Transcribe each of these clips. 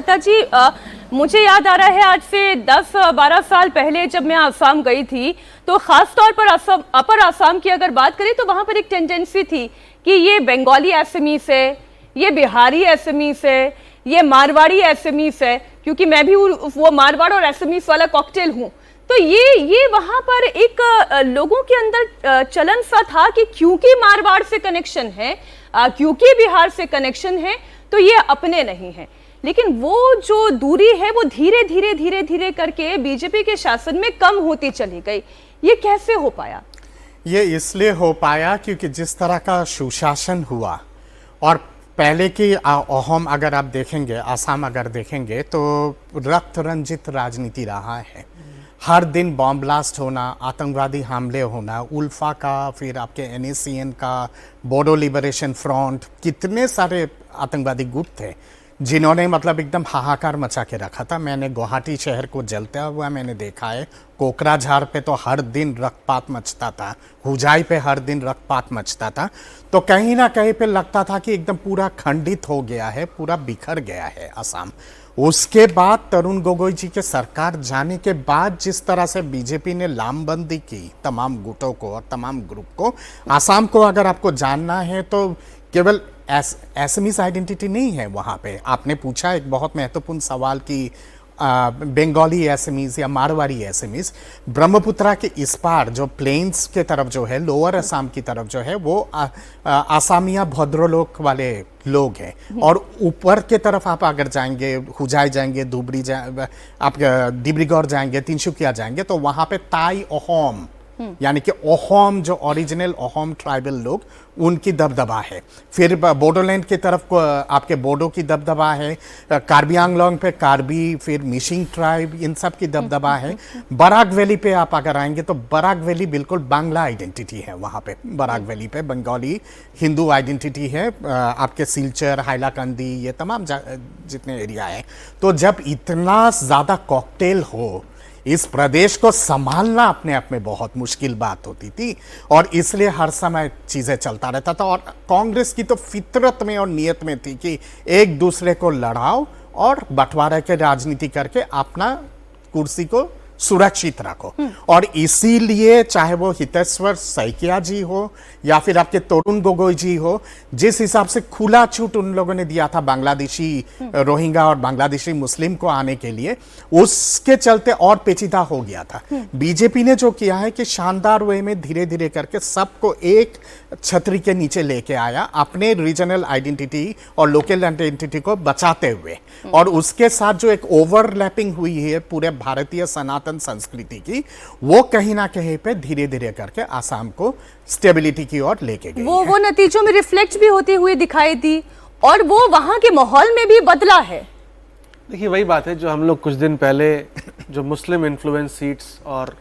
दत्ता जी, मुझे याद आ रहा है आज से 10-12 साल पहले जब मैं आसाम गई थी, तो खास तौर पर अपर आसाम की अगर बात करें तो वहां पर एक टेंडेंसी थी कि ये बंगाली एसएमईस है, ये बिहारी एसएमईस है, ये मारवाड़ी एसएमईस है, क्योंकि मैं भी वो मारवाड़ और एसएमईस वाला कॉकटेल हूँ। तो ये वहां पर एक लोगों के अंदर चलन सा था कि क्योंकि मारवाड़ से कनेक्शन है, क्योंकि बिहार से कनेक्शन है, तो ये अपने नहीं है। लेकिन वो जो दूरी है वो धीरे धीरे धीरे धीरे करके बीजेपी के शासन में कम होती चली गई। ये कैसे हो पाया? ये इसलिए हो पाया क्योंकि जिस तरह का सुशासन हुआ, और पहले की अहम अगर आप देखेंगे, आसाम अगर देखेंगे तो रक्त रंजित राजनीति रहा है। हर दिन बॉम्ब ब्लास्ट होना, आतंकवादी हमले होना, उल्फा का, फिर आपके NACN का, बोडो लिबरेशन फ्रंट, कितने सारे आतंकवादी गुट थे जिन्होंने मतलब एकदम हाहाकार मचा के रखा था। मैंने गुवाहाटी शहर को जलता हुआ मैंने देखा है। कोकराझार पे तो हर दिन रक्तपात मचता था, हुजाई पे हर दिन रक्तपात मचता था। तो कहीं ना कहीं पे लगता था कि एकदम पूरा खंडित हो गया है, पूरा बिखर गया है असम। उसके बाद तरुण गोगोई जी के सरकार जाने के बाद जिस तरह से बीजेपी ने लामबंदी की तमाम गुटों को और तमाम ग्रुप को, आसाम को अगर आपको जानना है तो केवल एसएमईस आइडेंटिटी नहीं है वहाँ पे। आपने पूछा एक बहुत महत्वपूर्ण सवाल कि बंगाली एसएमईस या मारवाड़ी एसएमईस, ब्रह्मपुत्रा के इस पार जो प्लेन्स के तरफ जो है, लोअर असम की तरफ जो है, वो आसामिया भद्रलोक वाले लोग हैं। और ऊपर के तरफ आप अगर जाएंगे, हुजाई जाएंगे, धुबरी आप डिब्रूगढ़ जाएंगे, तिनसुकिया जाएंगे, तो वहाँ पे ताई अहोम यानी कि अहोम जो ओरिजिनल अहोम ट्राइबल लोग, उनकी दबदबा है। फिर बोडोलैंड की तरफ आपके बोडो की दबदबा है, कार्बी आंगलोंग पे कार्बी, फिर मिशिंग ट्राइब, इन सब की दबदबा है। बराक वैली पे आप अगर आएंगे तो बराक वैली बिल्कुल बांग्ला आइडेंटिटी है वहाँ पे। बराक वैली पे बंगाली हिंदू आइडेंटिटी है। आपके सिलचर, हाइलाकंदी, ये तमाम जितने एरिया है। तो जब इतना ज़्यादा कॉकटेल हो, इस प्रदेश को संभालना अपने आप में बहुत मुश्किल बात होती थी, और इसलिए हर समय चीज़ें चलता रहता था। और कांग्रेस की तो फितरत में और नियत में थी कि एक दूसरे को लड़ाओ और बंटवारे के राजनीति करके अपना कुर्सी को सुरक्षित रखो। और इसीलिए चाहे वो हितेश्वर सैकिया जी हो या फिर आपके तरुण गोगोई जी हो, जिस हिसाब से खुला छूट उन लोगों ने दिया था बांग्लादेशी रोहिंग्या और बांग्लादेशी मुस्लिम को आने के लिए, उसके चलते और पेचीदा हो गया था। बीजेपी ने जो किया है कि शानदार वे में धीरे धीरे करके सबको एक छतरी के नीचे लेके आया, अपने रीजनल आइडेंटिटी और लोकल आइडेंटिटी को बचाते हुए। और उसके साथ जो एक ओवरलैपिंग हुई है पूरे भारतीय सनातन संस्कृति की, वो कहीं ना कहीं पे धीरे धीरे करके आसाम को स्टेबिलिटी की ओर लेके गई। वो नतीजों में रिफ्लेक्ट भी होती हुई दिखाई दी, और वो वहां के माहौल में भी बदला है। देखिए, वही बात है जो हम लोग कुछ दिन पहले जो मुस्लिम इन्फ्लुएंस सीट्स और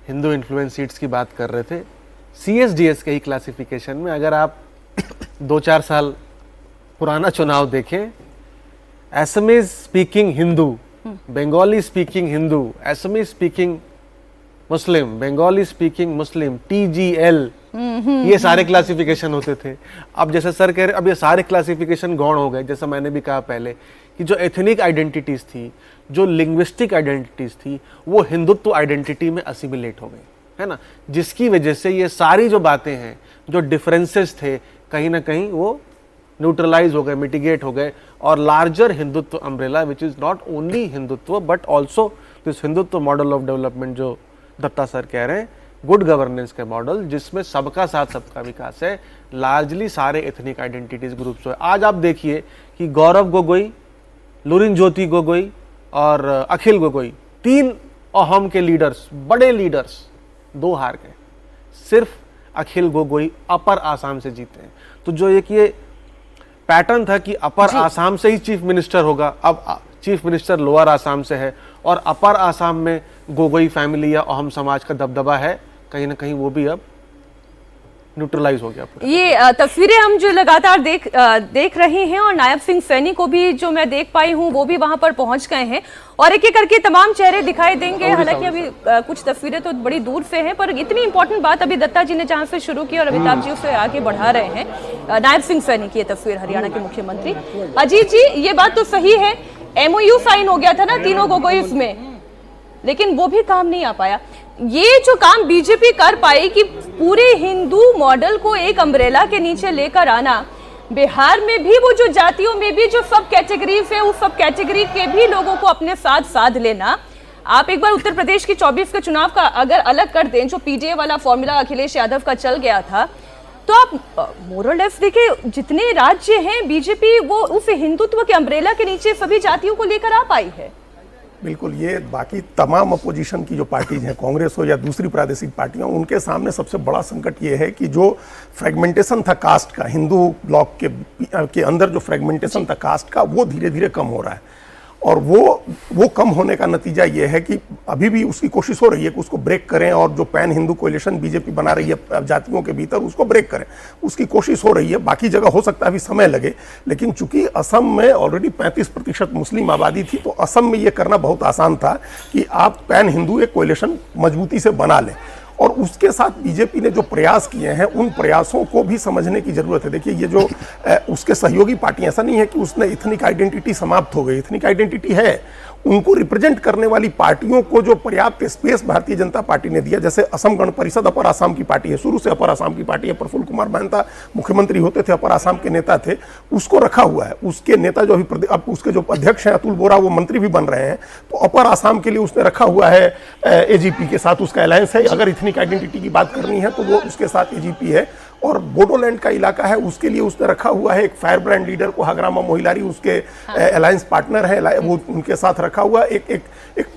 हिंदू इन्फ्लुएंस सीट्स की बात कर रहे थे, CSDS के ही क्लासिफिकेशन में अगर आप 2-4 साल पुराना चुनाव देखें, Assamese speaking Hindu, Bengali speaking Hindu, Assamese speaking Muslim, Bengali speaking Muslim, TGL, ये सारे क्लासिफिकेशन होते थे। अब जैसे सर कह रहे, अब ये सारे क्लासिफिकेशन गौण हो गए। जैसा मैंने भी कहा पहले कि जो एथनिक आइडेंटिटीज थी, जो लिंग्विस्टिक आइडेंटिटीज थी, वो हिंदुत्व आइडेंटिटी में असिमिलेट हो गई, है ना। जिसकी वजह से ये सारी जो बातें हैं, जो डिफरेंसेस थे, कहीं ना कहीं वो न्यूट्रलाइज हो गए, मिटिगेट हो गए, और larger Hindutva umbrella, which is not only Hindutva but also this Hindutva model of development जो दत्ता सर कह रहे हैं, गुड गवर्नेंस के मॉडल, जिसमें सबका साथ सबका विकास है, लार्जली सारे एथनिक आइडेंटिटीज ग्रुप्स। आज आप देखिए कि गौरव गोगोई, लुरिन ज्योति गोगोई और अखिल गोगोई, 3 अहम के लीडर्स, बड़े लीडर्स, 2 हार गए। सिर्फ अखिल गोगोई अपर आसाम से जीते हैं। तो जो एक ये पैटर्न था कि अपर आसाम से ही चीफ मिनिस्टर होगा, अब चीफ मिनिस्टर लोअर आसाम से है, और अपर आसाम में गोगोई फैमिली या अहम समाज का दबदबा है, कहीं ना कहीं वो भी अब न्यूट्रलाइज हो गया पूरा। ये तस्वीरें हम जो लगातार देख रहे हैं, और नायब सिंह सैनी को भी जो मैं देख पाई हूं, वो भी वहां पर पहुंच गए हैं, और एक एक करके तमाम चेहरे दिखाई देंगे। हालांकि अभी कुछ तस्वीरें तो बड़ी दूर से हैं, पर इतनी इंपॉर्टेंट बात अभी दत्ता जी ने जहां से शुरू की और अमिताभ जी उसे आगे बढ़ा रहे हैं, नायब सिंह सैनी की ये तस्वीर, हरियाणा के मुख्यमंत्री। अजीत जी, ये बात तो सही है MOU साइन हो गया था ना तीनों गोगोईस में, लेकिन वो भी काम नहीं आ पाया। ये जो काम बीजेपी कर पाई कि पूरे हिंदू मॉडल को एक अम्ब्रेला के नीचे लेकर आना, बिहार में भी वो जो जातियों में भी जो सब कैटेगरीज है, उस सब कैटेगरी के भी लोगों को अपने साथ साध लेना। आप एक बार उत्तर प्रदेश की 24 के चुनाव का अगर अलग कर दें, जो PDA वाला फॉर्मूला अखिलेश यादव का चल गया था, तो आप मोरलेस देखिए जितने राज्य हैं बीजेपी वो उस हिंदुत्व के अम्ब्रेला के नीचे सभी जातियों को लेकर आ पाई है। बिल्कुल, ये बाकी तमाम अपोजिशन की जो पार्टीज हैं, कांग्रेस हो या दूसरी प्रादेशिक पार्टियां, उनके सामने सबसे बड़ा संकट ये है कि जो फ्रेगमेंटेशन था कास्ट का, हिंदू ब्लॉक के अंदर जो फ्रेगमेंटेशन था कास्ट का, वो धीरे धीरे कम हो रहा है। और वो कम होने का नतीजा ये है कि अभी भी उसकी कोशिश हो रही है कि उसको ब्रेक करें, और जो पैन हिंदू कोलिशन बीजेपी बना रही है जातियों के भीतर, उसको ब्रेक करें, उसकी कोशिश हो रही है। बाकी जगह हो सकता है अभी समय लगे, लेकिन चूंकि असम में ऑलरेडी 35% मुस्लिम आबादी थी, तो असम में ये करना बहुत आसान था कि आप पैन हिंदू एक कोलिशन मजबूती से बना लें। और उसके साथ बीजेपी ने जो प्रयास किए हैं, उन प्रयासों को भी समझने की जरूरत है। देखिए, ये जो उसके सहयोगी पार्टियां, ऐसा नहीं है कि उसने इथनिक आइडेंटिटी समाप्त हो गई, इथनिक आइडेंटिटी है। उनको रिप्रेजेंट करने वाली पार्टियों को जो पर्याप्त स्पेस भारतीय जनता पार्टी ने दिया, जैसे असम गण परिषद अपर आसाम की पार्टी है, शुरू से अपर आसाम की पार्टी है, प्रफुल्ल कुमार महंता मुख्यमंत्री होते थे, अपर आसाम के नेता थे, उसको रखा हुआ है। उसके नेता जो अभी अब उसके जो अध्यक्ष हैं अतुल बोरा, वो मंत्री भी बन रहे हैं, तो अपर आसाम के लिए उसने रखा हुआ है AGP के साथ उसका अलायंस है। अगर इथनिक आइडेंटिटी की बात करनी है तो वो उसके साथ AGP है। और बोडोलैंड का इलाका है, उसके लिए उसने रखा हुआ है एक फायर ब्रांड लीडर को, हाग्रामा मोहिलारी उसके अलायंस पार्टनर है, वो उनके साथ रखा हुआ। एक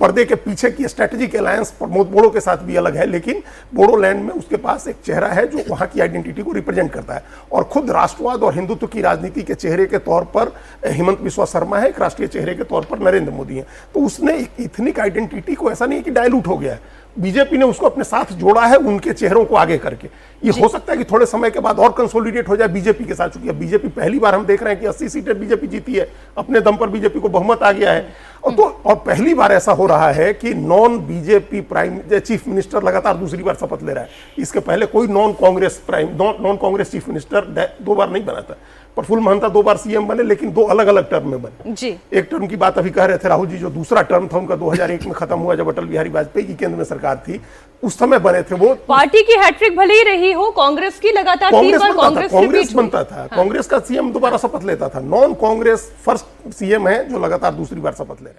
पर्दे के पीछे की स्ट्रेटेजिक अलायंस प्रमोद बोडो के साथ भी अलग है, लेकिन बोडोलैंड में उसके पास एक चेहरा है जो वहां की आइडेंटिटी को रिप्रेजेंट करता है। और खुद राष्ट्रवाद और हिंदुत्व की राजनीति के चेहरे के तौर पर हिमंत बिस्वा शर्मा है, एक राष्ट्रीय चेहरे के तौर पर नरेंद्र मोदी है। तो उसने इथनिक आइडेंटिटी को, ऐसा नहीं है कि डायलूट हो गया है, बीजेपी ने उसको अपने साथ जोड़ा है उनके चेहरों को आगे करके। ये हो सकता है कि थोड़े समय के बाद और कंसोलिडेट हो जाए बीजेपी के साथ, चूंकि अब बीजेपी पहली बार हम देख रहे हैं कि 80 सीटें बीजेपी जीती है, अपने दम पर बीजेपी को बहुमत आ गया है। और पहली बार ऐसा हो रहा है कि नॉन बीजेपी चीफ मिनिस्टर लगातार दूसरी बार शपथ ले रहा है। इसके पहले कोई नॉन कांग्रेस चीफ मिनिस्टर 2 बार नहीं बना था। प्रफुल्ल महंता 2 बार CM बने, लेकिन 2 अलग अलग टर्म में बने जी। एक टर्म की बात अभी कह रहे थे राहुल जी, जो दूसरा टर्म था उनका 2001 में खत्म हुआ, जब अटल बिहारी वाजपेयी की केंद्र में सरकार थी, उस समय बने थे वो। पार्टी की हैट्रिक भले ही रही हो, कांग्रेस की लगातार कांग्रेस बनता था, कांग्रेस का CM दोबारा शपथ लेता था। नॉन कांग्रेस फर्स्ट CM है जो लगातार दूसरी बार शपथ ले रहे हैं।